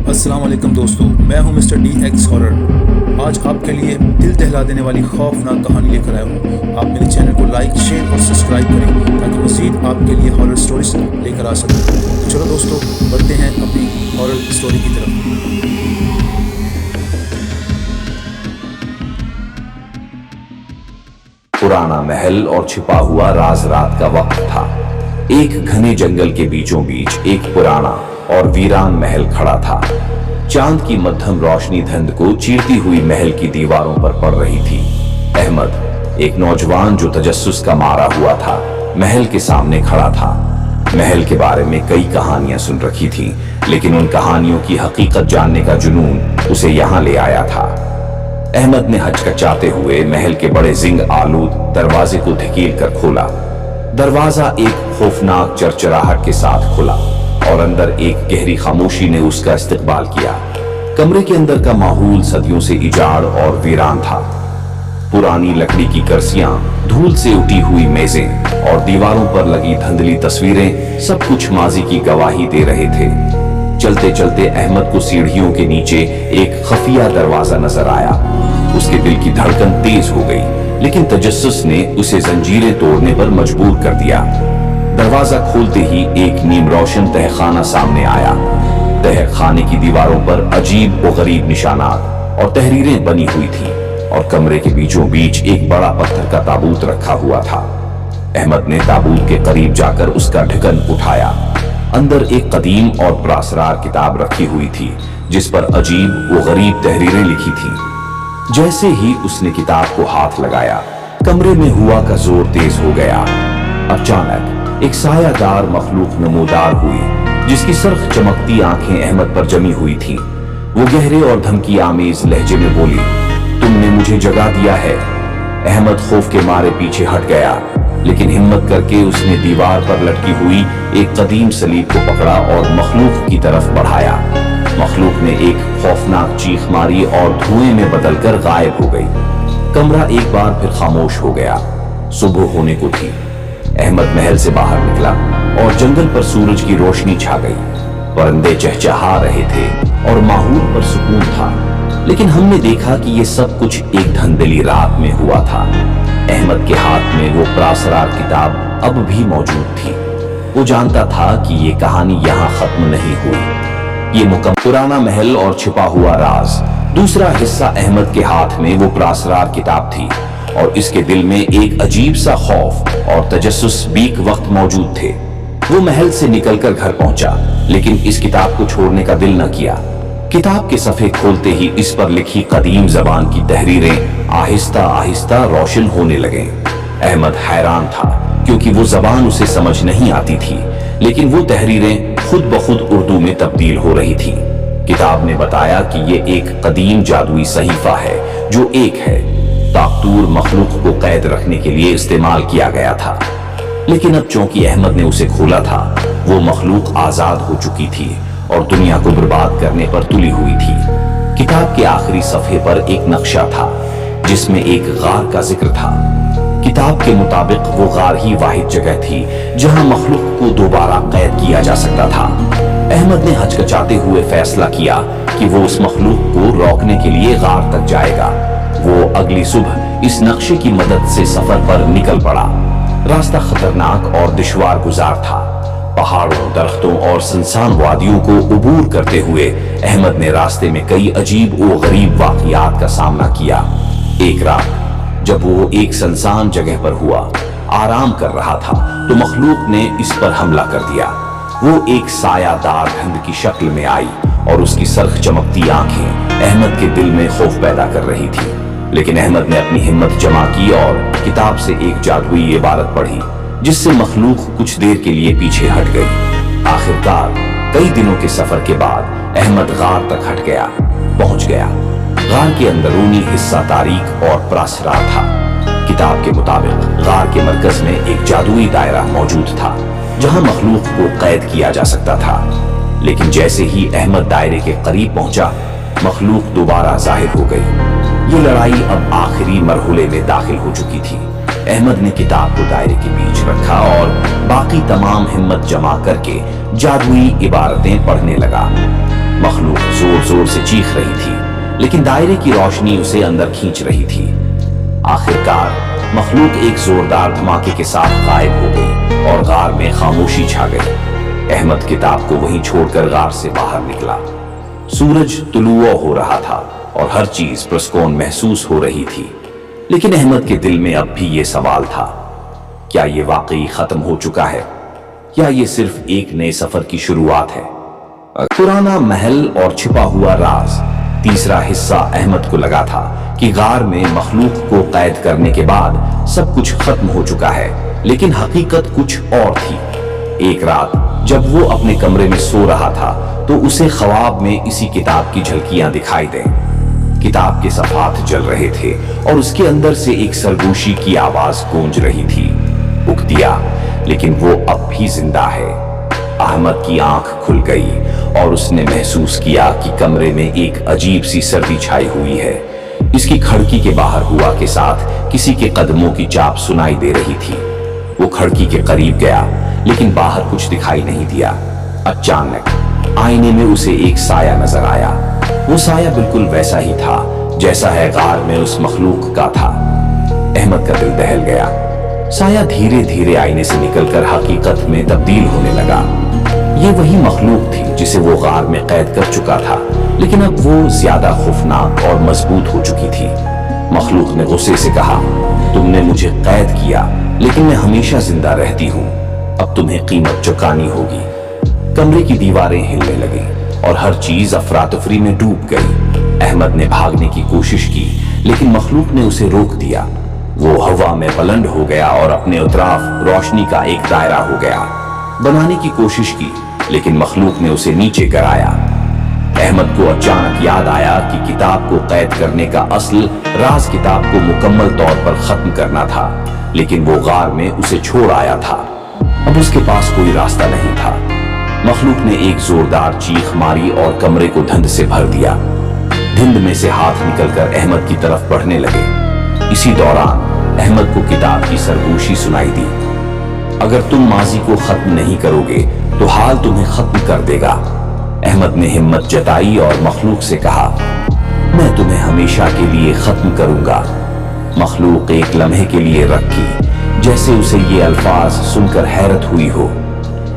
السلام علیکم دوستو، میں ہوں مسٹر ڈی ایکس ہارر۔ آج آپ کے لیے دل دہلا دینے والی خوفناک کہانی لے کر آیا ہوں۔ آپ میرے چینل کو لائک، شیئر اور سبسکرائب کریں تاکہ مزید آپ کے لیے ہارر سٹوریز لے کر آ سکوں۔ تو چلو دوستو، بڑھتے ہیں اپنی ہارر سٹوری کی طرف۔ پرانا محل اور چھپا ہوا راز رات کا وقت تھا۔ ایک گھنے جنگل کے بیچوں بیچ ایک پرانا اور ویران محل کھڑا تھا۔ چاند کی مدھم روشنی دھند کو چیرتی ہوئی محل کی دیواروں پر پڑ رہی تھی۔ احمد، ایک نوجوان جو تجسس کا مارا ہوا تھا، محل کے سامنے کھڑا تھا۔ محل کے بارے میں کئی کہانیاں سن رکھی تھی، لیکن ان کہانیوں کی حقیقت جاننے کا جنون اسے یہاں لے آیا تھا۔ احمد نے ہچکچاتے ہوئے محل کے بڑے زنگ آلود دروازے کو دھکیل کر کھولا۔ دروازہ ایک خوفناک چرچراہٹ کے ساتھ کھلا اور اندر ایک گہری خاموشی نے اس کا استقبال کیا۔ کمرے کے اندر کا ماحول صدیوں سے اجاڑ اور ویران تھا۔ پرانی لکڑی کی کرسیاں، دھول سے اٹھی ہوئی میزیں اور دیواروں پر لگی دھندلی تصویریں سب کچھ ماضی کی گواہی دے رہے تھے۔ چلتے چلتے احمد کو سیڑھیوں کے نیچے ایک خفیہ دروازہ نظر آیا۔ اس کے دل کی دھڑکن تیز ہو گئی، لیکن تجسس نے اسے زنجیریں توڑنے پر مجبور کر دیا۔ دروازہ کھولتے ہی ایک نیم روشن تہخانہ سامنے آیا۔ تہخانے کی دیواروں پر عجیب و غریب نشانات اور تحریریں بنی ہوئی تھیں، اور کمرے کے بیچوں بیچ ایک بڑا پتھر کا تابوت رکھا ہوا تھا۔ احمد نے تابوت کے قریب جا کر اس کا ڈھکن اٹھایا۔ اندر ایک قدیم اور پراسرار کتاب رکھی ہوئی تھی، جس پر عجیب و غریب تحریریں لکھی تھیں۔ جیسے ہی اس نے کتاب کو ہاتھ لگایا، کمرے میں ہوا کا زور تیز ہو گیا۔ اچانک ایک سایہ دار مخلوق نمودار ہوئی، جس کی سرخ چمکتی آنکھیں احمد پر جمی ہوئی تھیں۔ وہ گہرے اور دھمکی آمیز لہجے میں بولی، تم نے مجھے جگا دیا ہے۔ احمد خوف کے مارے پیچھے ہٹ گیا، لیکن ہمت کر کے اس نے دیوار پر لٹکی ہوئی ایک قدیم سلیب کو پکڑا اور مخلوق کی طرف بڑھایا۔ مخلوق نے ایک خوفناک چیخ ماری اور دھوئیں میں بدل کر غائب ہو گئی۔ کمرہ ایک بار پھر خاموش ہو گیا۔ صبح ہونے کو تھی۔ احمد محل سے باہر نکلا اور جنگل پر سورج کی روشنی چھا گئی۔ پرندے چہچہا رہے تھے اور ماحول پر سکون تھا، لیکن ہم نے دیکھا کہ یہ سب کچھ ایک دھندلی رات میں ہوا تھا۔ احمد کے ہاتھ میں وہ پراسرار کتاب اب بھی موجود تھی۔ وہ جانتا تھا کہ یہ کہانی یہاں ختم نہیں ہوئی۔ یہ پرانا محل اور چھپا ہوا راز۔ دوسرا حصہ احمد کے ہاتھ میں وہ پراسرار کتاب تھی، اور اس کے دل میں ایک عجیب سا خوف اور تجسس بیک وقت موجود تھے۔ وہ محل سے نکل کر گھر پہنچا، لیکن اس کتاب کو چھوڑنے کا دل نہ کیا۔ کتاب کے صفحے کھولتے ہی اس پر لکھی قدیم زبان کی تحریریں آہستہ آہستہ روشن ہونے لگیں۔ احمد حیران تھا، کیونکہ وہ زبان اسے سمجھ نہیں آتی تھی، لیکن وہ تحریریں خود بخود اردو میں تبدیل ہو رہی تھی۔ کتاب نے بتایا کہ یہ ایک قدیم جادوئی صحیفہ ہے، جو ایک ہے طاقتور مخلوق کو قید رکھنے کے لیے استعمال کیا گیا تھا۔ لیکن اب چونکہ احمد نے اسے کھولا تھا، وہ مخلوق آزاد ہو چکی تھی اور دنیا کو برباد کرنے پر تلی ہوئی تھی۔ کتاب کے آخری صفحے پر ایک نقشہ تھا، جس میں ایک غار کا ذکر تھا۔ کتاب کے مطابق وہ غار ہی واحد جگہ تھی جہاں مخلوق کو دوبارہ قید کیا جا سکتا تھا۔ احمد نے ہچکچاتے ہوئے فیصلہ کیا کہ وہ اس مخلوق کو روکنے کے لیے غار تک جائے گا۔ وہ اگلی صبح اس نقشے کی مدد سے سفر پر نکل پڑا۔ راستہ خطرناک اور دشوار گزار تھا۔ پہاڑوں، درختوں اور سنسان وادیوں کو عبور کرتے ہوئے احمد نے راستے میں کئی عجیب و غریب واقعات کا سامنا کیا۔ ایک رات جب وہ ایک سنسان جگہ پر ہوا، آرام کر رہا تھا، تو مخلوق نے اس پر حملہ کر دیا۔ وہ ایک سایہ دار دھند کی شکل میں آئی، اور اس کی سرخ چمکتی آنکھیں احمد کے دل میں خوف پیدا کر رہی تھی۔ لیکن احمد نے اپنی ہمت جمع کی اور کتاب سے ایک جادوئی عبارت پڑھی، جس سے مخلوق کچھ دیر کے لیے پیچھے ہٹ گئی۔ آخرکار کئی دنوں کے سفر کے بعد احمد غار تک پہنچ گیا۔ غار کے اندرونی حصہ تاریک اور پراسرار تھا۔ کتاب کے مطابق غار کے مرکز میں ایک جادوئی دائرہ موجود تھا، جہاں مخلوق کو قید کیا جا سکتا تھا۔ لیکن جیسے ہی احمد دائرے کے قریب پہنچا، مخلوق دوبارہ ظاہر ہو گئی۔ یہ لڑائی اب آخری مرحلے میں داخل ہو چکی تھی۔ احمد نے کتاب کو دائرے کے بیچ رکھا اور باقی تمام ہمت جمع کر کے جادوئی عبارتیں پڑھنے لگا۔ مخلوق जोर से चीख रही थी, लेकिन दायरे की रोशनी उसे अंदर खींच रही थी। आखिरकार मखलूक एक जोरदार धमाके के साथ गायब हो गई और गार में खामोशी छा गई। अहमद किताब को वहीं छोड़कर गार से बाहर निकला। सूरज तुलुआ हो रहा था और हर चीज पुरस्कून महसूस हो रही थी, लेकिन अहमद के दिल में अब भी ये सवाल था, क्या ये वाकई खत्म हो चुका है या ये सिर्फ एक नए सफर की शुरुआत है? पुराना महल और छिपा हुआ राज तीसरा हिस्सा। अहमद को लगा था कि गार में मखलूक को कैद करने के बाद सब कुछ खत्म हो चुका है, लेकिन हकीकत कुछ और थी। एक रात जब वो अपने कमरे में सो रहा था तो उसे ख्वाब में इसी किताब की झलकियां दिखाई दें। किताब के सफ़ात जल रहे थे और उसके अंदर से एक सरगोशी की आवाज गूंज रही थी, उक दिया, लेकिन वो अब भी जिंदा है। अहमद की आंख खुल गई और उसने महसूस किया कि कमरे में एक अजीब सी सर्दी छाई हुई है। इसकी खिड़की के बाहर हुआ के साथ किसी के कदमों की चाप सुनाई दे रही थी। वो खिड़की के करीब गया, लेकिन बाहर कुछ दिखाई नहीं दिया। अचानक आईने में उसे एक साया नजर आया। वो साया बिल्कुल वैसा ही था जैसा है गार में उस मखलूक का था। अहमद का दिल दहल गया। साया धीरे धीरे आईने से निकलकर हकीकत में तब्दील होने लगा। ये वही मखलूक थी जिसे वो गार में कैद कर चुका था, लेकिन अब वो ज्यादा खौफनाक और मजबूत हो चुकी थी। मखलूक ने गुस्से से कहा, तुमने मुझे कैद किया, लेकिन मैं हमेशा जिंदा रहती हूँ। अब तुम्हें कीमत चुकानी होगी। कमरे की दीवारें हिलने लगी और हर चीज अफरा तफरी में डूब गई। अहमद ने भागने की कोशिश की, लेकिन मखलूक ने उसे रोक दिया। वो हवा में बुलंद हो गया और अपने अतराफ रोशनी का एक दायरा हो गया। बनाने की कोशिश की, लेकिन मखलूक ने उसे नीचे गिराया। अहमद को अचानक याद आया कि किताब को कैद करने का असल राज किताब को मुकम्मल तौर पर खत्म करना था, लेकिन वो गार में उसे छोड़ आया था। अब उसके पास कोई रास्ता नहीं था। मखलूक ने एक जोरदार चीख मारी और कमरे को धुंध से भर दिया। धुंध में से हाथ निकलकर अहमद की तरफ बढ़ने लगे। इसी दौरान अहमद को किताब की सरगोशी सुनाई दी, अगर तुम माजी को खत्म नहीं करोगे तो हाल तुम्हें खत्म कर देगा। अहमद ने हिम्मत जताई और मखलूक से कहा, मैं तुम्हें हमेशा के लिए खत्म करूंगा। मखलूक एक लम्हे के लिए रखी, जैसे उसे ये अल्फाज सुनकर हैरत हुई हो।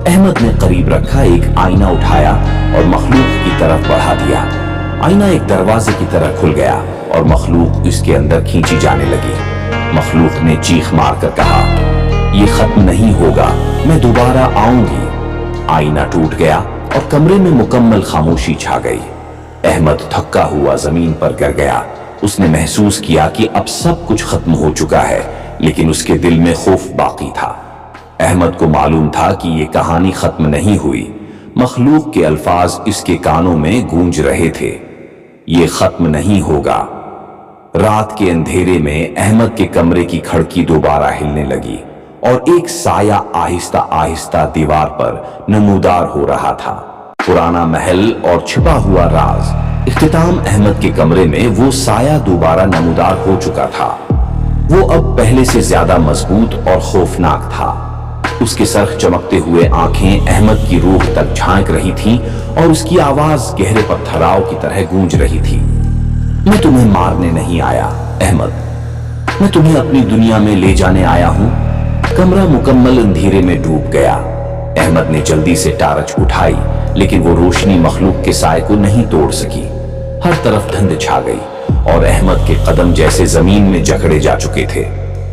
अहमद ने करीब रखा एक आईना उठाया और मखलूक की तरफ बढ़ा दिया। आईना एक दरवाजे की तरह खुल गया और मखलूक इसके अंदर खींची जाने लगी। मखलूक ने चीख मारकर कहा, ये खत्म नहीं होगा, मैं दोबारा आऊंगी। आईना टूट गया और कमरे में मुकम्मल खामोशी छा गई। अहमद थका हुआ जमीन पर गिर गया। उसने महसूस किया कि अब सब कुछ खत्म हो चुका है, लेकिन उसके दिल में खौफ बाकी था। अहमद को मालूम था कि ये कहानी खत्म नहीं हुई। मखलूक के अल्फाज इसके कानों में गूंज रहे थे, ये खत्म नहीं होगा। रात के अंधेरे में अहमद के कमरे की खिड़की दोबारा हिलने लगी और एक साया आहिस्ता आहिस्ता दीवार पर नमूदार हो रहा था। पुराना महल और छिपा हुआ राज। इख्तिताम अहमद के कमरे में वो साया दोबारा नमूदार हो चुका था। वो अब पहले से ज्यादा मजबूत और खौफनाक था। उसके सर चमकते हुए आंखें अहमद की रूह तक झांक रही थीं और उसकी आवाज गहरे पत्थराव की तरह गूंज रही थी। मैं तुम्हें मारने नहीं आया अहमद, मैं तुम्हें अपनी दुनिया में ले जाने आया हूं। कमरा मुकम्मल अंधेरे में डूब गया। अहमद ने जल्दी से टार्च उठाई, लेकिन वो रोशनी मखलूक के साए को नहीं तोड़ सकी। हर तरफ धुंध छा गई और अहमद के कदम जैसे जमीन में जकड़े जा चुके थे।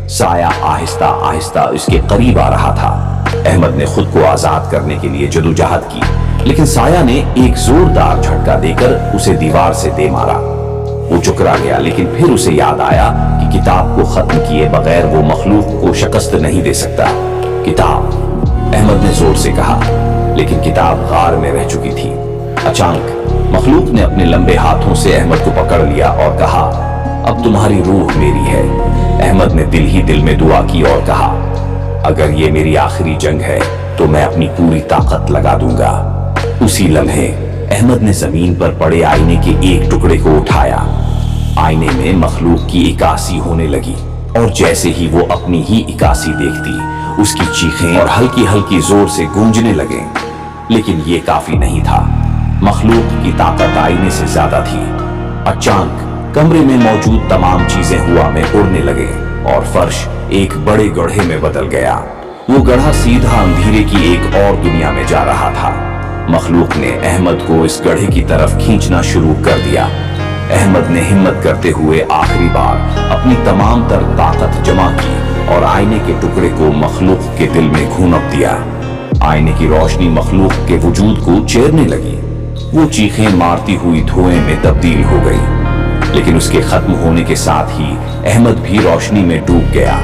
साया आहिस्ता आहिस्ता उसके करीब आ रहा था। अहमद ने खुद को आजाद करने के लिए जदोजहद की, लेकिन साया ने एक जोरदार झटका देकर उसे दीवार से दे मारा। वो चुकरा गया, लेकिन फिर उसे याद आया कि किताब को खत्म किए बगैर वो मखलूक को शिकस्त नहीं दे सकता। किताब, अहमद ने जोर से कहा, लेकिन किताब गार में रह चुकी थी। अचानक मखलूक ने अपने लंबे हाथों से अहमद को पकड़ लिया और कहा, अब तुम्हारी रूह मेरी है। अहमद ने दिल ही दिल में दुआ की और कहा, अगर ये मेरी आखिरी जंग है तो मैं अपनी पूरी ताकत लगा दूंगा। उसी लम्हे अहमद ने जमीन पर पड़े आईने के एक टुकड़े को उठाया। आईने में मखलूक की इकासी होने लगी और जैसे ही वो अपनी ही इकासी देखती, उसकी चीखें और हल्की हल्की जोर से गूंजने लगे। लेकिन ये काफी नहीं था। मखलूक की ताकत आईने से ज्यादा थी। अचानक कमरे में मौजूद तमाम चीजें हवा में उड़ने लगे और फर्श एक बड़े गड्ढे में बदल गया। वो गड्ढा सीधा अंधेरे की एक और दुनिया में जा रहा था। मखलूक ने अहमद को इस गड्ढे की तरफ खींचना शुरू कर दिया। अहमद ने हिम्मत करते हुए आखिरी बार अपनी तमाम तर ताकत जमा की और आईने के टुकड़े को मखलूक के दिल में घूनप दिया। आईने की रोशनी मखलूक के वजूद को चीरने लगी। वो चीखें मारती हुई धुएं में तब्दील हो गई, लेकिन उसके खत्म होने के साथ ही अहमद भी रोशनी में डूब गया।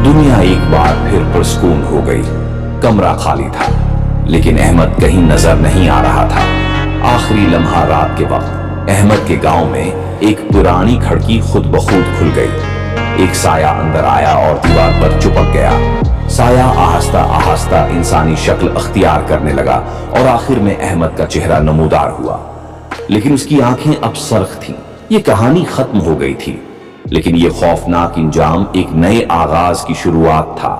दुनिया एक बार फिर पुरस्कून हो गई। कमरा खाली था, लेकिन अहमद कहीं नजर नहीं आ रहा था। आखिरी लम्हा रात के वक्त अहमद के गांव में एक पुरानी खिड़की खुद ब खुद खुल गई। एक साया अंदर आया और दीवार पर चिपक गया। साया आहिस्ता आहिस्ता इंसानी शक्ल अख्तियार करने लगा और आखिर में अहमद का चेहरा नमूदार हुआ, लेकिन उसकी आंखें अब सर्ख थीं। ये कहानी खत्म हो गई थी, लेकिन ये खौफनाक इंजाम एक नए आगाज की शुरुआत था।